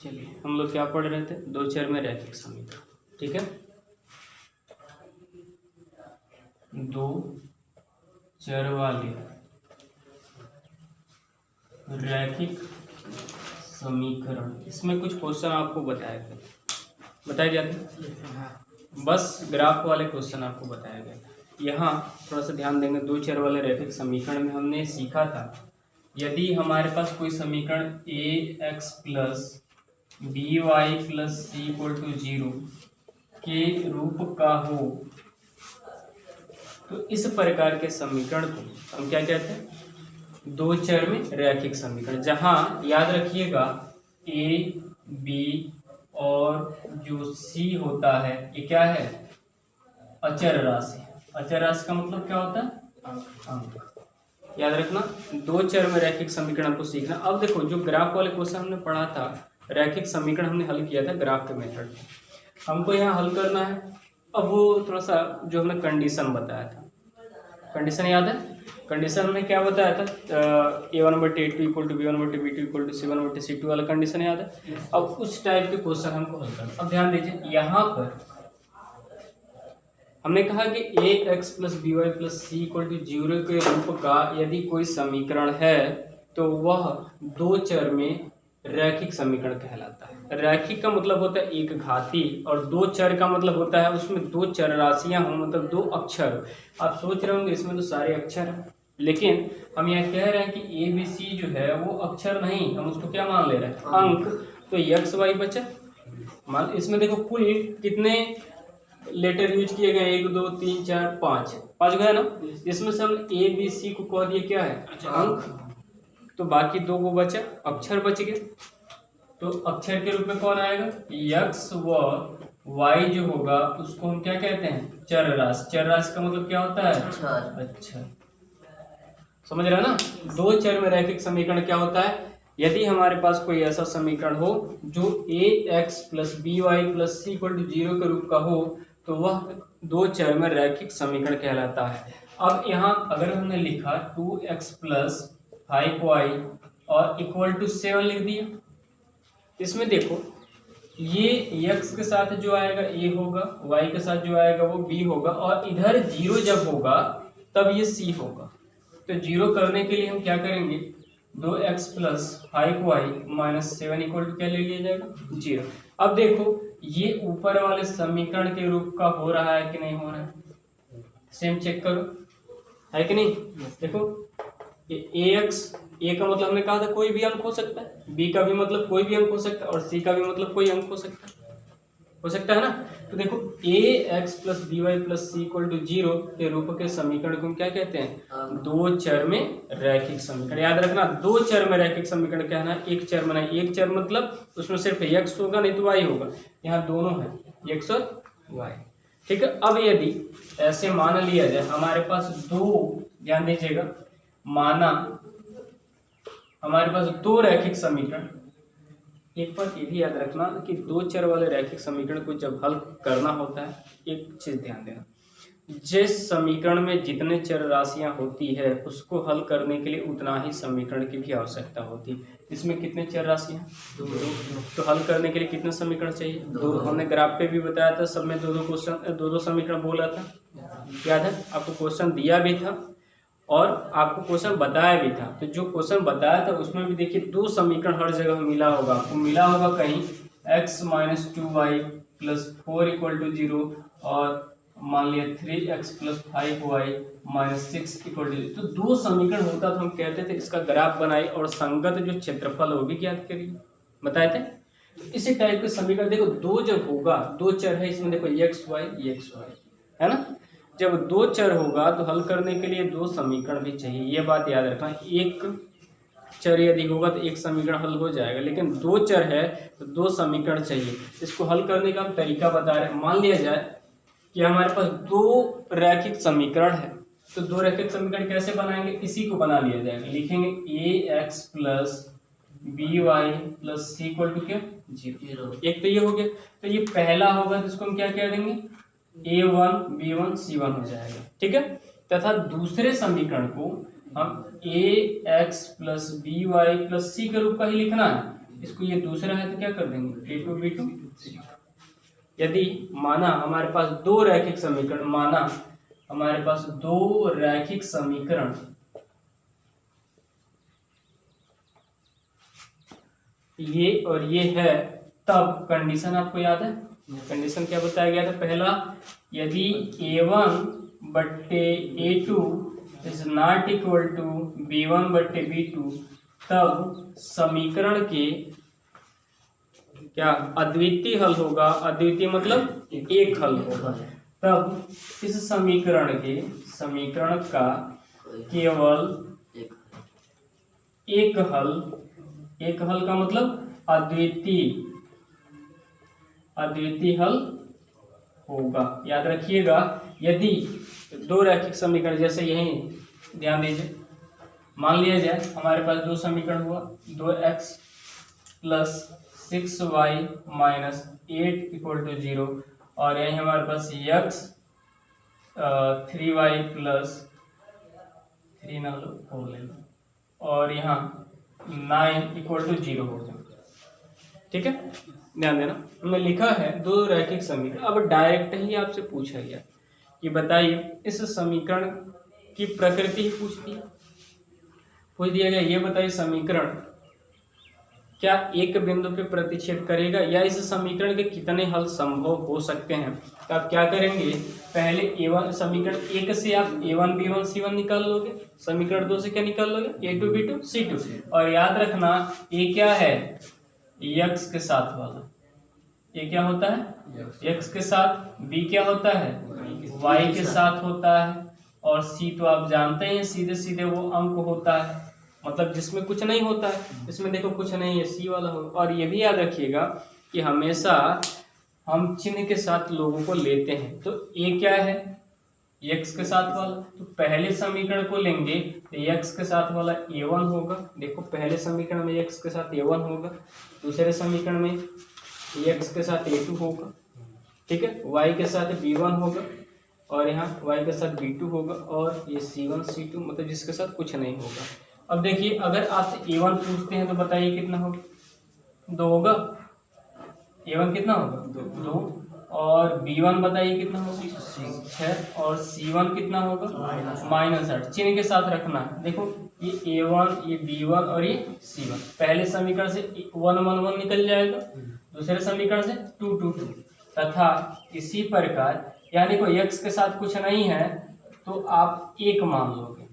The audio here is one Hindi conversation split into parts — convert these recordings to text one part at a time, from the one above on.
चलिए हम लोग क्या पढ़ रहे थे, दो चर में रैखिक समीकरण। ठीक है, दो चर वाले रैखिक समीकरण। इसमें कुछ क्वेश्चन आपको बताया गया था, बस ग्राफ वाले क्वेश्चन आपको बताया गया था। यहाँ थोड़ा सा ध्यान देंगे, दो चर वाले रैखिक समीकरण में हमने सीखा था यदि हमारे पास कोई समीकरण A X plus B Y plus C equal to 0 के रूप का हो तो इस प्रकार के समीकरण को हम क्या कहते हैं, दो चर में रैखिक समीकरण। जहां याद रखिएगा ए बी और जो सी होता है ये क्या है, अचर राशि। अचर राशि का मतलब क्या होता है, अंक। याद रखना, दो चर में रैखिक समीकरण को सीखना। अब देखो, जो ग्राफ वाले क्वेश्चन हमने पढ़ा था, रैखिक समीकरण हमने हल किया था ग्राफ के मेथड में, हमको यहाँ हल करना है। अब वो थोड़ा सा जो हमने कंडीशन बताया था, कंडीशन याद है? कंडीशन में क्या बताया था, a1/a2 equal to b1/b2 equal to c1/c2 वाला कंडीशन याद है? अब उस टाइप के क्वेश्चन हमको हल करना। अब ध्यान दीजिए, यहाँ पर हमने कहा कि A X plus B Y plus C equal to 0 के रूप का यदि कोई समीकरण है तो वह दो चर में रैखिक समीकरण कहलाता है। रैखिक का मतलब होता है एक घाती, और दो चर का मतलब होता है उसमें दो चर राशियां हों, मतलब दो अक्षर। आप सोच रहे होंगे इसमें तो सारे अक्षर हैं, लेकिन हम यहाँ कह रहे हैं कि ए बी सी जो है वो अक्षर नहीं, हम उसको क्या मान ले रहे हैं, अंक। तो एक्स वाई बचा, मान इसमें देखो कुल कितने लेटर यूज किए गए, 1 2 3 4 5 गए ना। इसमें से हम ए बी सी को कह दिए क्या है, अंक। तो बाकी दो को बचा, अक्षर बच गए। तो अक्षर के रूप में कौन आएगा, यक्स व वाई जो होगा उसको हम क्या कहते हैं, चर राशि। चर राशि का मतलब क्या होता है, अच्छा समझ रहे हो ना। दो चर में रैखिक समीकरण क्या होता है, यदि हमारे पास कोई ऐसा समीकरण हो जो A X plus B Y plus C equal to 0 के रूप का हो तो वह दो चर में रैखिक समीकरण कहलाता है। अब यहाँ अगर हमने लिखा 2x प्लस 5y और इक्वल टू 7 लिख दिया, इसमें देखो ये x के साथ जो आएगा a होगा, y के साथ जो आएगा वो b होगा, और इधर 0 जब होगा तब ये c होगा। तो 0 करने के लिए हम क्या करेंगे, 2x plus 5y minus 7 equal to क्या ले लिया जाएगा, 0। अब देखो ये ऊपर वाले समीकरण के रूप का हो रहा है कि नहीं हो रहा है, सेम चेक करो, है कि नहीं। देखो ए एक्स, ए का मतलब हमने कहा था कोई भी अंक हो सकता है, बी का भी मतलब कोई भी अंक हो सकता है, और सी का भी मतलब कोई अंक हो सकता है ना। तो देखो A X plus B Y plus C equal to 0 के रूप के समीकरण को हम क्या कहते हैं, दो चर में रैखिक समीकरण। याद रखना, दो चर में रैखिक समीकरण क्या है, एक चर में नहीं। एक चर मतलब उसमें सिर्फ एक्स होगा, नहीं तो वाई होगा। यहाँ दोनों है, एक्स और वाई। ठीक है, अब यदि ऐसे मान लिया जाए हमारे पास दो, ध्यान दीजिएगा, माना हमारे पास दो रैखिक समीकरण। एक बात ये भी याद रखना कि दो चर वाले रैखिक समीकरण को जब हल करना होता है, एक चीज ध्यान देना, जिस समीकरण में जितने चर राशियां होती है उसको हल करने के लिए उतना ही समीकरण की भी आवश्यकता होती है। इसमें कितने चर राशियां, दो। तो हल करने के लिए कितने समीकरण चाहिए, दो। हमने ग्राफ पे भी बताया था, सब में दो क्वेश्चन, दो समीकरण बोला था, याद है आपको। क्वेश्चन दिया भी था और आपको क्वेश्चन बताया भी था। तो जो क्वेश्चन बताया था उसमें भी देखिए दो समीकरण हर जगह मिला होगा, आपको मिला होगा कहीं x minus 2y plus 4 equal to 0 और मान लिया 3x plus 5y minus 6 equal to 0। तो दो समीकरण होता तो हम कहते थे इसका ग्राफ बनाई और संगत जो क्षेत्रफल वो भी ज्ञात करिए, बताए थे। तो इसी टाइप के समीकरण देखो, दो जब होगा, दो चर है इसमें, देखो x y है ना। जब दो चर होगा तो हल करने के लिए दो समीकरण भी चाहिए, ये बात याद रखना। एक चर यदि होगा तो एक समीकरण हल हो जाएगा, लेकिन दो चर है तो दो समीकरण चाहिए। इसको हल करने का हम तरीका बता रहे हैं। मान लिया जाए कि हमारे पास दो रैखिक समीकरण है, तो दो रैखिक समीकरण कैसे बनाएंगे, इसी को बना लिया जाएगा। लिखेंगे A X plus B Y plus C equal to क्या, 0। एक तो ये हो गया। तो ये पहला होगा तो इसको हम क्या कह देंगे, a1 b1 c1 हो जाएगा। ठीक है, तथा दूसरे समीकरण को हम A X plus B Y plus C के रूप का ही लिखना है। इसको ये दूसरा है तो क्या कर देंगे A2 B2 C2। यदि माना हमारे पास दो रैखिक समीकरण, माना हमारे पास दो रैखिक समीकरण ये और ये है, तब कंडीशन आपको याद है, कंडीशन क्या बताया गया था? पहला, यदि A1 बट्टे A2 is not equal to B1 बट्टे B2, तब समीकरण के क्या अद्वितीय हल होगा। अद्वितीय मतलब एक हल होगा। तब इस समीकरण का केवल एक हल का मतलब अद्वितीय हल होगा। याद रखिएगा, यदि दो रैखिक समीकरण, जैसे यही ध्यान दीजिए, मान लिया जाए हमारे पास दो समीकरण हुआ, 2x plus 6y minus 8 equal to 0, और यही हमारे पास x 3y प्लस 3 ना लो 4 ले लो, और यहाँ 9 इक्वल टू 0 हो जाए। ठीक है, ध्यान देना, हमने लिखा है दो रैखिक समीकरण। अब डायरेक्ट ही आपसे पूछा गया कि बताइए इस समीकरण की प्रकृति ही पूछ दिया गया, ये बताइए समीकरण क्या एक बिंदु पे प्रतिच्छेद करेगा, या इस समीकरण के कितने हल संभव हो सकते हैं। तो आप क्या करेंगे, पहले A1 समीकरण एक से आप A1 B1 C1 निकाल लोगे, समीकरण दो से क्या निकाल लोगे, A2 B2 C2, और याद रखना ये क्या है, x के साथ वाला, ये क्या होता है x के साथ, b क्या होता है y के साथ होता है, और c तो आप जानते हैं सीधे सीधे वो अंक होता है, मतलब जिसमें कुछ नहीं होता है, इसमें देखो कुछ नहीं है, सी वाला हो। और ये भी याद रखिएगा कि हमेशा हम चिन्ह के साथ लोगों को लेते हैं। तो ए क्या है, x के साथ वाला, तो पहले समीकरण को लेंगे तो x के साथ वाला A1 होगा, देखो पहले समीकरण में x के साथ A1 होगा, दूसरे समीकरण में x के साथ A2 होगा, ठीक है, y के साथ B1 होगा, और यहाँ y के साथ B2 होगा, और ये C1 C2 मतलब जिसके साथ कुछ नहीं होगा। अब देखिए अगर आपसे A1 पूछते हैं तो बताइए कितना होगा, 2 होगा, A1 कितना होगा 2, और B1 बताइए कितना होगा 6, और C1 कितना होगा -8। चिन्ह के साथ रखना, देखो ये A1 ये B1 और ये C1, पहले समीकरण से 1 1 1 निकल जाएगा, दूसरे समीकरण से 2 2 2, तथा इसी प्रकार यानी देखो x के साथ कुछ नहीं है तो आप 1 मान लोगे,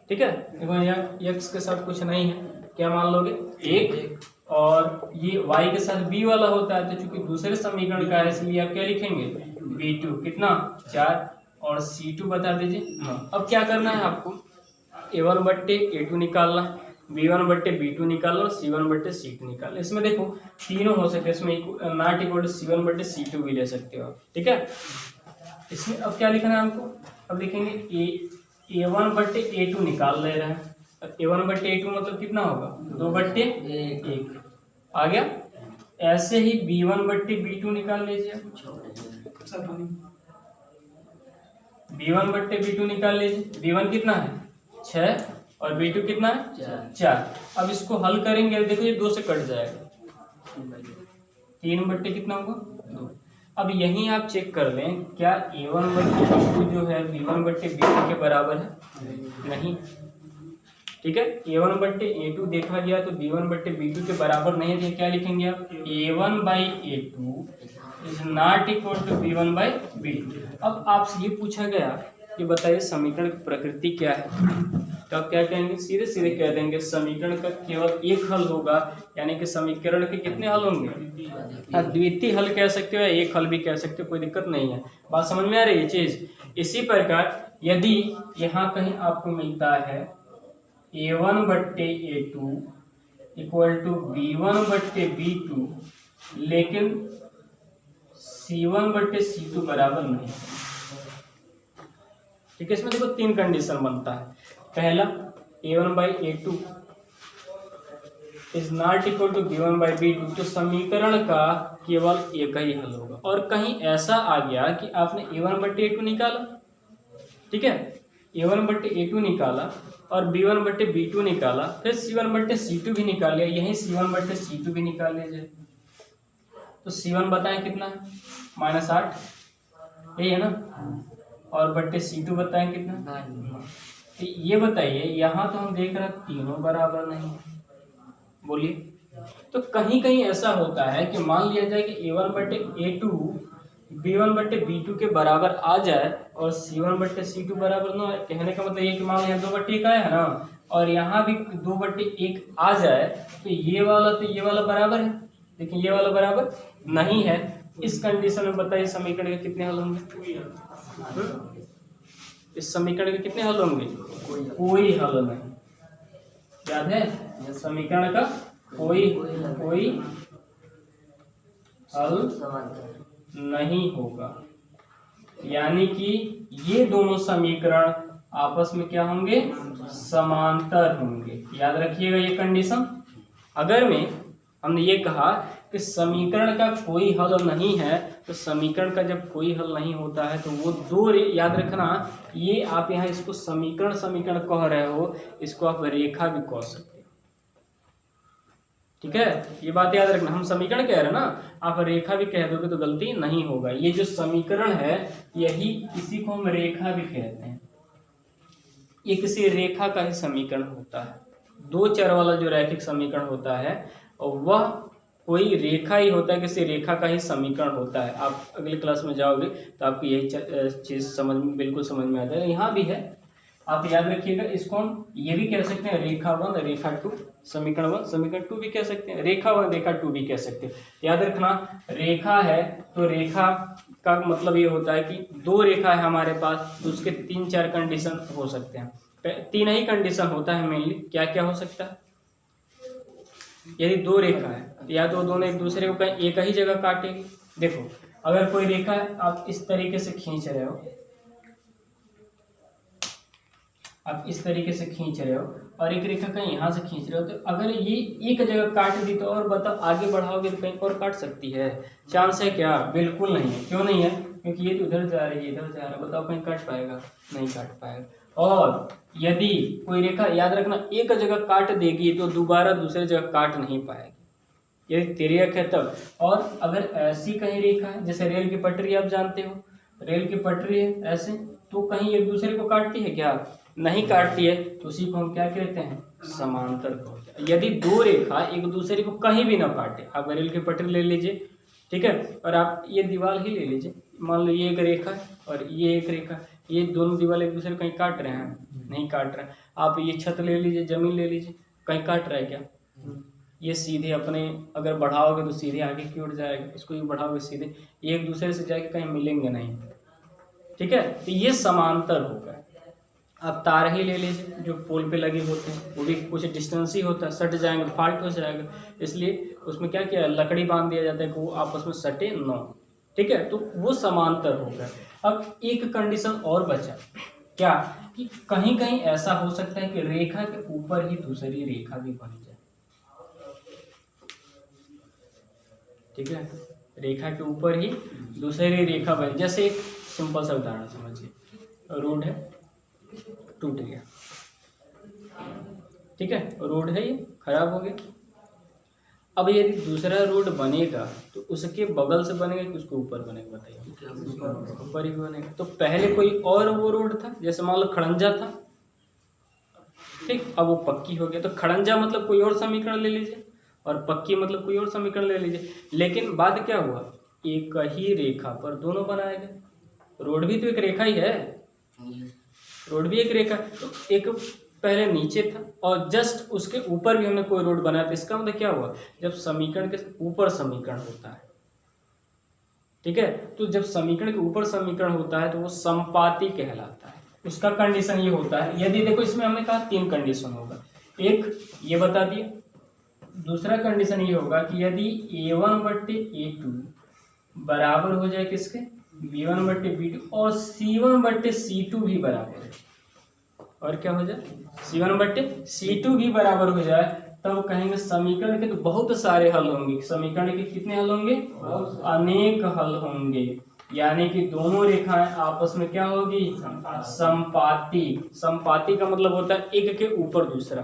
ठीक है, देखो यहाँ x के साथ कुछ नहीं है, क्या मान लोगे 1, और ये y के साथ b वाला होता है, तो चूंकि दूसरे समीकरण का है इसलिए आप क्या लिखेंगे b2 कितना 4, और c2 बता दीजिए 9। अब क्या करना है आपको, a1 बट्टे a2 निकालना है, b1 बट्टे b2 निकालना, और c1 बट्टे c2 निकालना। इसमें देखो तीनों हो सकते हैं, इसमें नॉट इक्वल टू c1 बट्टे c2 भी ले सकते हो, ठीक है। इसमें अब क्या लिखना है हमको, अब लिखेंगे A1 बट्टे A2 निकाल ले रहे हैं, A1 बट्टे A2 मतलब कितना होगा 2 बट्टे 1 आ गया। ऐसे ही B1 बट्टे B2 निकाल लीजिए, B1 बट्टे B2 निकाल लीजिए, B1 कितना है 6 और B2 कितना है 4। अब इसको हल करेंगे, देखो ये 2 से कट जाएगा, 3 बट्टे कितना होगा 2। अब यहीं आप चेक कर लें क्या A1 बट्टे B2 जो है B1 बट्टे B2 के बराबर है, नहीं, ठीक है। A1 बट्टे A2 देखा गया तो B1 बट्टे B2 के बराबर नहीं है, क्या लिखेंगे आप A1 by A2 is not equal to B1 by B2। अब आपसे ये पूछा गया कि बताइए समीकरण की प्रकृति क्या है, तो आप क्या कहेंगे, सीधे सीधे कह देंगे समीकरण का केवल एक हल होगा, यानी कि समीकरण के कितने हल होंगे, द्वितीय हल कह सकते हो या एक हल भी कह सकते हो, कोई दिक्कत नहीं है। बात समझ में आ रही है चीज। इसी प्रकार यदि यहाँ कहीं आपको मिलता है A1 बट्टे A2 इक्वल टू B1 बट्टे B2, लेकिन C1 बट्टे C2 बराबर नहीं, ठीक है। इसमें देखो 3 कंडीशन बनता है। पहला A1 by A2 is not equal to B1 by B2, तो समीकरण का केवल एक ही हल होगा। और कहीं ऐसा आ गया कि आपने A1 बट्टे A2 निकाला, ठीक है, A1/A2 निकाला और B1/B2 निकाला, फिर C1/C2 भी निकाल लिया, यहीं C1/C2 भी निकाल लिया जाए। तो C1 बताएं कितना है, -8, यही है ना, और बट्टे C2 बताएं कितना। तो ये बताइए, यहाँ तो हम देख रहे हैं तीनों बराबर नहीं है, बोलिए। तो कहीं कहीं ऐसा होता है कि मान लिया जाए कि A1/A2 B1/B2 के बराबर आ जाए और C1/C2 बराबर ना, कहने का मतलब ये कि मान लिया 2/1 आया है ना, और यहाँ भी 2/1 आ जाए, तो ये वाला बराबर है, लेकिन ये वाला बराबर नहीं है। इस कंडीशन में बताइए समीकरण के कितने हल होंगे? इस समीकरण के कितने हल होंगे? कोई हल नहीं। याद है, यह समीकरण का कोई हल नहीं होगा, यानी कि ये दोनों समीकरण आपस में क्या होंगे? समांतर होंगे। याद रखिएगा ये कंडीशन। अगर में हमने ये कहा कि समीकरण का कोई हल नहीं है, तो समीकरण का जब कोई हल नहीं होता है तो वो दो, याद रखना, ये आप यहाँ इसको समीकरण कह रहे हो, इसको आप रेखा भी कह सकते हो, ठीक है, ये बात याद रखना। हम समीकरण कह रहे हैं ना, आप रेखा भी कह दोगे तो गलती नहीं होगा। ये जो समीकरण है यही, इसी को हम रेखा भी कहते हैं। ये किसी रेखा का ही समीकरण होता है। दो चर वाला जो रैखिक समीकरण होता है और वह कोई रेखा ही होता है, किसी रेखा का ही समीकरण होता है। आप अगली क्लास में जाओगे तो आपको यही चीज बिल्कुल समझ में आता है। यहाँ भी है, आप याद रखिएगा। इसको हम ये भी कह सकते हैं रेखा 1 रेखा 2, समीकरण 1 समीकरण 2 भी कह सकते हैं, रेखा 1 रेखा 2 भी कह सकते हैं। याद रखना, रेखा है तो रेखा का मतलब ये होता है कि दो रेखा है हमारे पास, तो उसके 3-4 कंडीशन हो सकते हैं। 3 ही कंडीशन होता है मेनली। क्या क्या हो सकता है? यदि दो रेखा है, या तो दोनों एक दूसरे को कहीं एक ही जगह काटेगी। देखो, अगर कोई रेखा है, आप इस तरीके से खींच रहे हो, आप इस तरीके से खींच रहे हो, और एक रेखा कहीं यहाँ से खींच रहे हो, तो अगर ये एक जगह काट दी तो और बताओ आगे बढ़ाओगे तो कहीं और काट सकती है? चांस है क्या? बिल्कुल नहीं है। क्यों नहीं है? क्योंकि ये तो उधर जा रही है, इधर जा रहा है, बताओ कहीं काट पाएगा? नहीं काट पाएगा। और यदि कोई रेखा, याद रखना, एक जगह काट देगी तो दोबारा दूसरी जगह काट नहीं पाएगी, यदि तिर्यक है तब। और अगर ऐसी कहीं रेखा है, जैसे रेल की पटरी, आप जानते हो रेल की पटरी है ऐसे, तो कहीं एक दूसरे को काटती है क्या? नहीं काटती है, तो उसी को हम क्या कहते हैं? समांतर कहते हैं। यदि दो रेखा एक दूसरे को कहीं भी ना काटे, आप रेल की पटरी ले लीजिए, ठीक है, और आप ये दीवार ही ले लीजिए, मान लो ये एक रेखा है और ये एक रेखा, ये दोनों दीवार एक दूसरे को कहीं काट रहे हैं? नहीं काट रहे हैं। आप ये छत ले लीजिए, जमीन ले लीजिए, कहीं काट रहा है क्या? ये सीधे अपने, अगर बढ़ाओगे तो सीधे आगे की ओर जाएगा, इसको भी बढ़ाओगे सीधे, ये एक दूसरे से जाके कहीं मिलेंगे नहीं, ठीक है। तो ये समांतर होगा। आप तार ही ले लीजिए, जो पोल पे लगे होते हैं, वो भी कुछ डिस्टेंस ही होता है, सट जाएंगे तो फाल्ट हो जाएगा, इसलिए उसमें क्या किया, लकड़ी बांध दिया जाता है कि वो आपस में सटे न, ठीक है, तो वो समांतर होगा। अब एक कंडीशन और बचा, क्या, कि कहीं कहीं ऐसा हो सकता है कि रेखा के ऊपर ही दूसरी रेखा भी बन जाए, ठीक है, रेखा के ऊपर ही दूसरी रेखा बन। जैसे एक सिंपल सा उदाहरण समझिए, रोड है, टूट गया, ठीक है, रोड है, ये खराब हो गया। अब यदि दूसरा रोड बनेगा तो उसके बगल से बनेगा कि उसके ऊपर बनेगा? बताइए, ऊपर ही बनेगा। तो पहले कोई और वो रोड था, जैसे मान लो खड़ंजा था, ठीक, अब वो पक्की हो गया, तो खड़ंजा मतलब कोई और समीकरण ले लीजिए, और पक्की मतलब कोई और समीकरण ले लीजिए। लेकिन बाद क्या हुआ, एक ही रेखा पर दोनों बनाए गए। रोड भी तो एक रेखा ही है, रोड भी एक रेखा, तो एक पहले नीचे था और जस्ट उसके ऊपर भी हमने कोई रोड बनाया, तो इसका मतलब क्या हुआ, जब समीकरण के ऊपर समीकरण होता है, ठीक है, तो जब समीकरण के ऊपर समीकरण होता है तो वो समपाती कहलाता है। उसका कंडीशन ये होता है, यदि देखो इसमें हमने कहा 3 कंडीशन होगा, एक ये बता दिए, दूसरा कंडीशन ये होगा कि यदि A1/A2 बराबर हो जाए किसके, B1/B2, और C1/C2 भी बराबर है, और क्या हो जाए, C1/C2 भी बराबर हो जाए, तब कहेंगे समीकरण के तो बहुत सारे हल होंगे। समीकरण के कितने हल होंगे? अनेक हल होंगे। यानी कि दोनों रेखाएं आपस में क्या होगी, संपाती। संपाती का मतलब होता है एक के ऊपर दूसरा,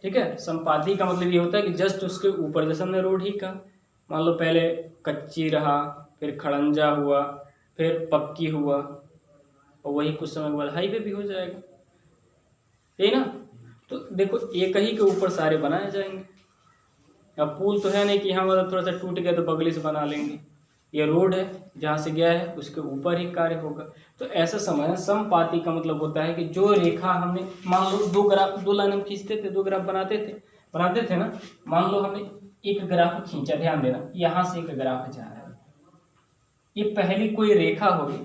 ठीक है। संपाती का मतलब ये होता है कि जस्ट उसके ऊपर, जैसे हमने रोड ही का, मान लो पहले कच्ची रहा, फिर खड़ंजा हुआ, फिर पक्की हुआ, और वही कुछ समय के बाद हाईवे भी हो जाएगा, यही ना। तो देखो एक ही के ऊपर सारे बनाए जाएंगे। अब पुल तो है नहीं कि यहाँ मतलब थोड़ा सा टूट गया तो बगली से बना लेंगे, ये रोड है जहाँ से गया है उसके ऊपर ही कार्य होगा। तो ऐसा समझना, समपाती का मतलब होता है कि जो रेखा हमने, मान लो दो ग्राफ, दो लाइन हम खींचते थे, दो ग्राफ बनाते थे ना। मान लो हमने एक ग्राफ खींचा, ध्यान देना, यहाँ से एक ग्राफ जा रहा है, ये पहली कोई रेखा होगी,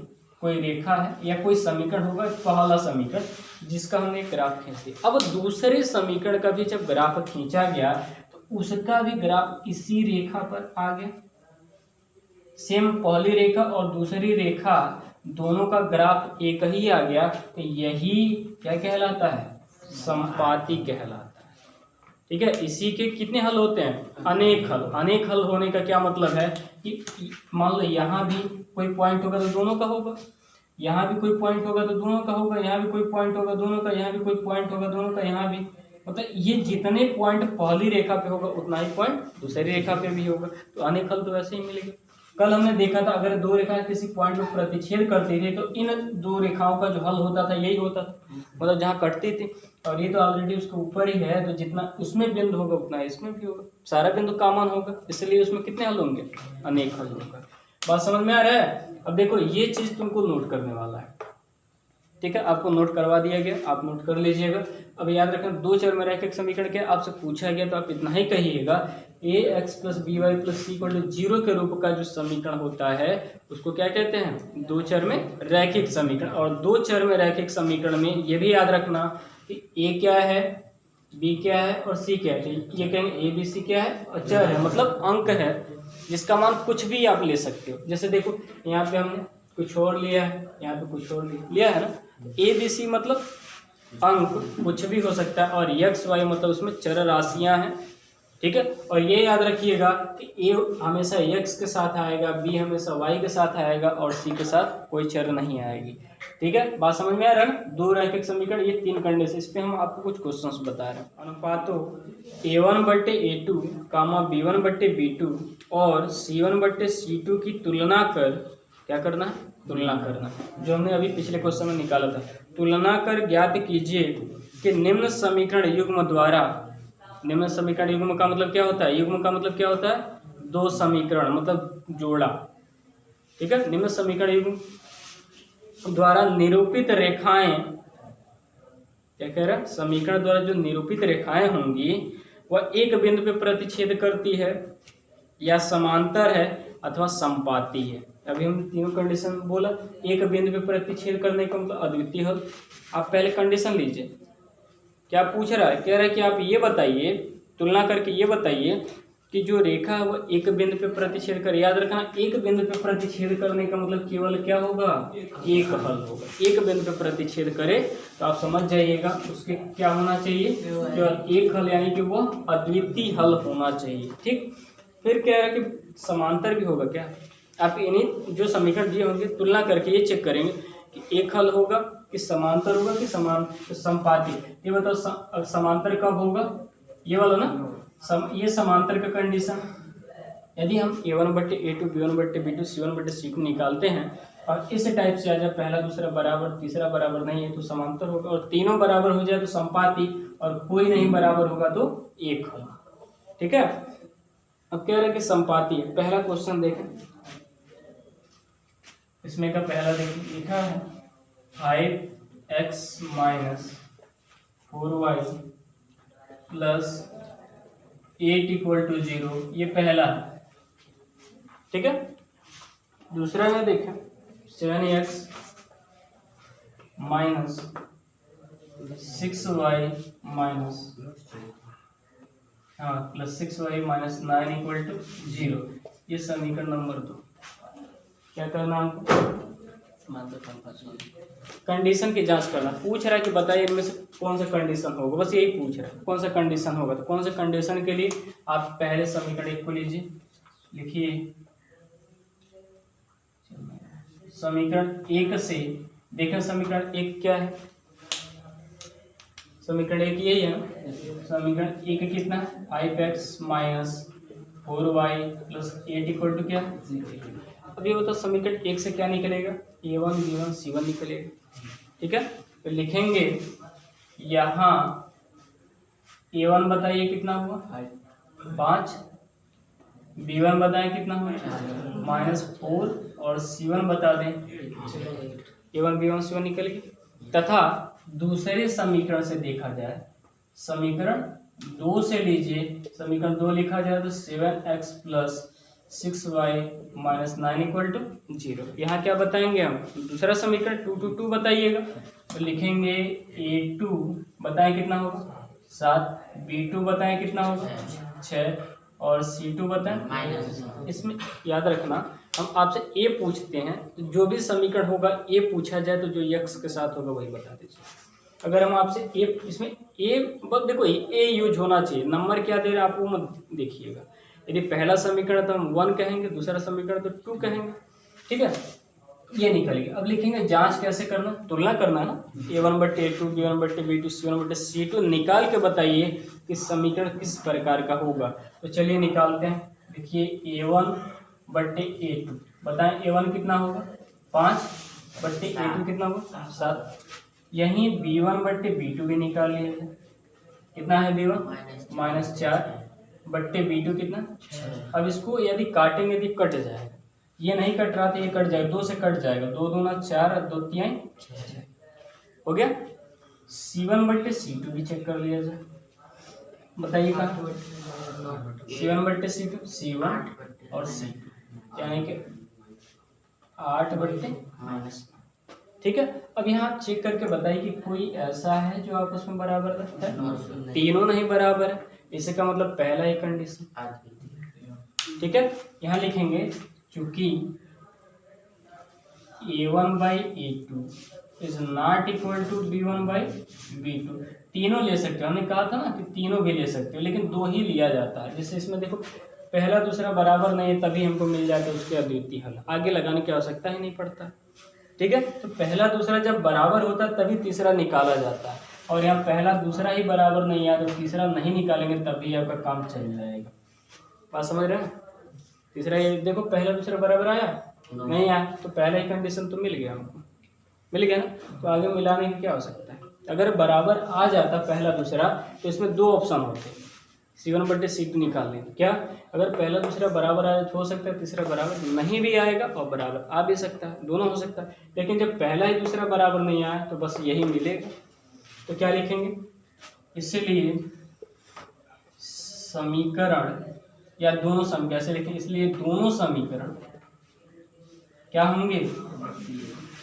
कोई रेखा है या कोई समीकरण होगा, पहला समीकरण जिसका हमने ग्राफ खींच दिया। अब दूसरे समीकरण का भी जब ग्राफ खींचा गया तो उसका भी ग्राफ इसी रेखा पर आ गया। सेम पहली रेखा और दूसरी रेखा दोनों का ग्राफ एक ही आ गया, तो यही क्या कहलाता है, संपाती कहलाता है, ठीक है। इसी के कितने हल होते हैं, अनेक हल। अनेक हल होने का क्या मतलब है कि मान लो यहाँ भी कोई पॉइंट होगा तो दोनों का होगा, यहाँ भी कोई पॉइंट होगा तो दोनों का होगा, यहाँ भी कोई पॉइंट होगा दोनों का, यहाँ भी कोई पॉइंट होगा दोनों का, यहाँ भी, मतलब ये जितने पॉइंट पहली रेखा पे होगा उतना ही पॉइंट दूसरी रेखा पे भी होगा। तो अनेक हल तो वैसे ही मिलेगा। कल हमने देखा था अगर दो रेखाएं किसी पॉइंट पर प्रतिच्छेद करती थी तो इन दो रेखाओं का जो हल होता था यही होता था, मतलब जहाँ कटती थी। और ये तो ऑलरेडी उसके ऊपर ही है, तो जितना उसमें बिंदु होगा उतना इसमें भी होगा, सारा बिंदु कॉमन होगा, इसलिए उसमें कितने हल होंगे, अनेक हल होगा। बात समझ में आ रहा है। अब देखो ये चीज तुमको नोट करने वाला है, ठीक है, आपको नोट करवा दिया गया, आप नोट कर लीजिएगा। अब याद रखना, दो चर में रैखिक समीकरण क्या आपसे पूछा गया तो आप इतना ही कहिएगा, ax + by + c = 0 के रूप का जो समीकरण होता है उसको क्या कहते हैं, दो चर में रैखिक समीकरण। और दो चर में रैखिक समीकरण में ये भी याद रखना कि a क्या है, b क्या है और c क्या है। ये कहेंगे a b c क्या है, और चर है मतलब अंक है जिसका मान कुछ भी आप ले सकते हो। जैसे देखो यहाँ पे हमने कुछ और लिया है, यहाँ पे कुछ और लिया है ना। ए बी सी मतलब अंक कुछ भी हो सकता है, और एक्स वाई मतलब उसमें चर राशियां हैं, ठीक है। और ये याद रखिएगा कि ए हमेशा एक्स के साथ आएगा, बी हमेशा वाई के साथ आएगा, और सी के साथ कोई चर नहीं आएगी, ठीक है। बात समझ में आ रहा है ना। दो रैखिक समीकरण, ये तीन कंडीशन, इस पे हम आपको कुछ क्वेश्चंस बता रहे हैं। अनुपातों a1/a2, b1/b2 और c1/c2 की तुलना कर, क्या करना है, तुलना करना, जो हमने अभी पिछले क्वेश्चन में निकाला था। तुलना कर ज्ञात कीजिए कि निम्न समीकरण युग्म द्वारा, निम्न समीकरण युग्म का मतलब क्या होता है, युग्म का मतलब क्या होता है, दो समीकरण मतलब जोड़ा, ठीक है। निम्न समीकरण युग्म द्वारा निरूपित रेखाएं, क्या कह रहा है, समीकरण द्वारा जो निरूपित रेखाएं होंगी वह एक बिंदु पे प्रतिच्छेद करती है या समांतर है अथवा संपाती है। अभी हम तीनों कंडीशन बोला, एक बिंदु पे प्रतिच्छेद करने का मतलब अद्वितीय हल। आप पहले कंडीशन लीजिए, क्या पूछ रहा है, कह रहा है कि आप ये बताइए, तुलना करके ये बताइए कि जो रेखा है वो एक बिंदु पे प्रतिच्छेद करे। याद रखना, एक बिंदु पे प्रतिच्छेद करने का मतलब केवल क्या होगा, एक हल होगा। एक बिंदु पे प्रतिच्छेद करे तो आप समझ जाइएगा उसके क्या होना चाहिए, केवल एक हल, यानी कि वो अद्वितीय हल होना चाहिए, ठीक। फिर कह रहा है कि समांतर भी होगा क्या, आप इन्हीं जो समीकरण दिए होंगे तुलना करके ये चेक करेंगे कि एक हल होगा कि समांतर होगा कि संपाती। ये बताओ समांतर कब होगा, ये वाला ना, ये समांतर का कंडीशन। यदि हम a1/a2, b1/b2, c1/c2 निकालते हैं और इस टाइप से आ जाए, पहला दूसरा बराबर, तीसरा बराबर नहीं है तो समांतर होगा, और तीनों बराबर हो जाए तो संपाती, और कोई नहीं बराबर होगा तो एक हल, ठीक है। अब कह रहे हैं कि संपाती है। पहला क्वेश्चन देखें, इसमें का पहला देखिए, लिखा है 5x - 4y + 8 = 0, ये पहला है, ठीक है। दूसरा में देखें 7x - 6y +6y - 9 = 0, ये समीकरण नंबर 2। क्या करना हमको, कंडीशन की जांच करना। पूछ रहा है कि बताइए इनमें से कौन सा कंडीशन होगा, बस यही पूछ रहा है कौन सा कंडीशन होगा। तो कौन सा कंडीशन के लिए आप पहले समीकरण एक को लीजिए, लिखिए समीकरण एक से देखें, समीकरण एक क्या है, समीकरण एक यही है ना। समीकरण एक कितना है, 5x minus 4y plus 8 equal to क्या। अब ये बताओ समीकरण एक से क्या निकलेगा, a1 b1 c1 निकलेगा। ठीक है, तो लिखेंगे यहाँ a1 बताइए कितना हुआ 5, b1 बताएं कितना हुआ -4 और c1 बता दें, a1 b1 c1 निकल गई। तथा दूसरे समीकरण से देखा जाए, समीकरण 2 से लीजिए, समीकरण 2 लिखा जाए तो 7x plus 6y minus 9 equal to 0। यहाँ क्या बताएंगे हम, दूसरा समीकरण 2 to 2 बताइएगा, तो लिखेंगे a2 बताएं कितना होगा 7, b2 बताएं कितना होगा 6 और c2 बताएं। इसमें याद रखना हम आपसे a पूछते हैं तो जो भी समीकरण होगा a पूछा जाए तो जो x के साथ होगा वही बता दीजिए। अगर हम आपसे a, इसमें a बस देखो a यूज होना चाहिए, नंबर क्या दे रहे हैं आप वो मत देखिएगा। यदि पहला समीकरण तो हम 1 कहेंगे, दूसरा समीकरण तो 2 कहेंगे। ठीक है, ये निकलेगी। अब लिखेंगे जांच कैसे करना, तुलना करना है ना, a1/a2 b1/b2 c1/c2 निकाल के बताइए कि समीकरण किस प्रकार का होगा। तो चलिए निकालते हैं। देखिए a1/a2 बताएं, a1 कितना होगा 5/a2 कितना होगा 7। यहीं b1/b2 भी निकाल लिया जाए, कितना है b1 -4/b2 कितना 6। अब इसको यदि काटेंगे यदि कट जाएगा, ये नहीं कट रहा था, ये कट जाएगा, 2 से कट जाएगा, 2 दूना 4 और 2 तिहाई 6 हो गया। c1/c2 भी चेक कर लिया जाए, बताइए कहाँ c1/c2 c1 और c2 यानी कि 8/-। ठीक है, अब यहाँ चेक करके बताइए कि कोई ऐसा है जो आपस में बराबर है, तीनों नहीं बराबर है, इसे का मतलब पहला ही कंडीशन। ठीक है, यहाँ लिखेंगे चूंकि a1/a2 is not equal to b1/b2, तीनों ले सकते हो, हमने कहा था ना कि तीनों भी ले सकते हो, लेकिन 2 ही लिया जाता है। जैसे इसमें देखो पहला दूसरा बराबर नहीं है तभी हमको मिल जाता है उसके अद्वितीय हल, आगे लगाने की आवश्यकता ही नहीं पड़ता। ठीक है, तो पहला दूसरा जब बराबर होता है तभी तीसरा निकाला जाता है, और यहाँ पहला दूसरा ही बराबर नहीं आया तो तीसरा नहीं निकालेंगे तभी आपका काम चल जाएगा। बात समझ रहे हैं, तीसरा ये देखो पहला दूसरा बराबर आया नहीं आया तो पहला ही कंडीशन तो मिल गया हमको, मिल गया ना, तो आगे मिलाने की क्या आवश्यकता है। अगर बराबर आ जाता पहला दूसरा तो इसमें 2 ऑप्शन होते, c1/c2 निकाल लेंगे। क्या, अगर पहला दूसरा बराबर आया तो हो सकता है तीसरा बराबर नहीं भी आएगा और बराबर आ भी सकता है, दोनों हो सकता है। लेकिन जब पहला ही दूसरा बराबर नहीं आया तो बस यही मिलेगा। तो क्या लिखेंगे, इसलिए समीकरण या दोनों समीकरण कैसे लिखें, इसलिए दोनों समीकरण क्या होंगे,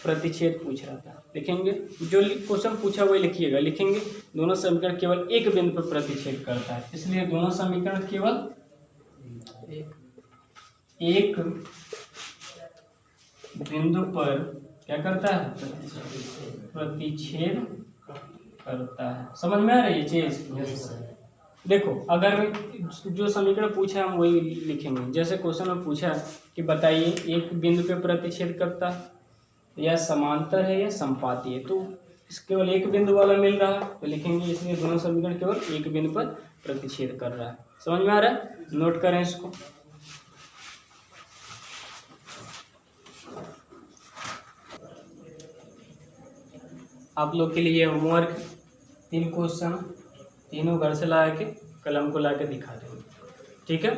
प्रतिच्छेद पूछ रहा था, लिखेंगे जो क्वेश्चन पूछा वही लिखिएगा। लिखेंगे दोनों समीकरण केवल एक बिंदु पर प्रतिच्छेद करता है, इसलिए दोनों समीकरण केवल एक बिंदु पर क्या करता है, प्रतिच्छेद करता है। समझ में आ रही है चीज। देखो अगर जो समीकरण पूछा है हम वही लिखेंगे। जैसे क्वेश्चन में पूछा कि बताइए एक बिंदु पे प्रतिच्छेद करता है या समांतर है या संपाती है, तो इस केवल एक बिंदु वाला मिल रहा है तो लिखेंगे इसलिए दोनों समीकरण केवल एक बिंदु पर प्रतिच्छेद कर रहा है। समझ में आ रहा है, नोट करें इसको। आप लोग के लिए होमवर्क 3 क्वेश्चन, तीनों घर से ला के कलम को ला के दिखा देंगे। ठीक है,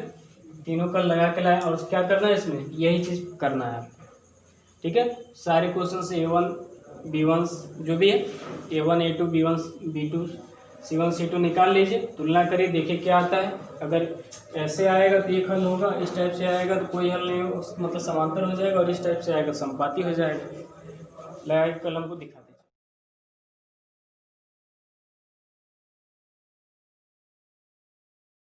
तीनों कल लगा के लाए और क्या करना है इसमें यही चीज़ करना है आपको। ठीक है, सारे क्वेश्चन से a1 b1 जो भी है a1 a2 b1 b2 c1 c2 निकाल लीजिए, तुलना करिए, देखिए क्या आता है। अगर ऐसे आएगा तो एक हल होगा, इस टाइप से आएगा तो कोई हल नहीं होगा, मतलब समांतर हो जाएगा, और इस टाइप से आएगा संपाती हो जाएगा। लगा के कलम को दिखा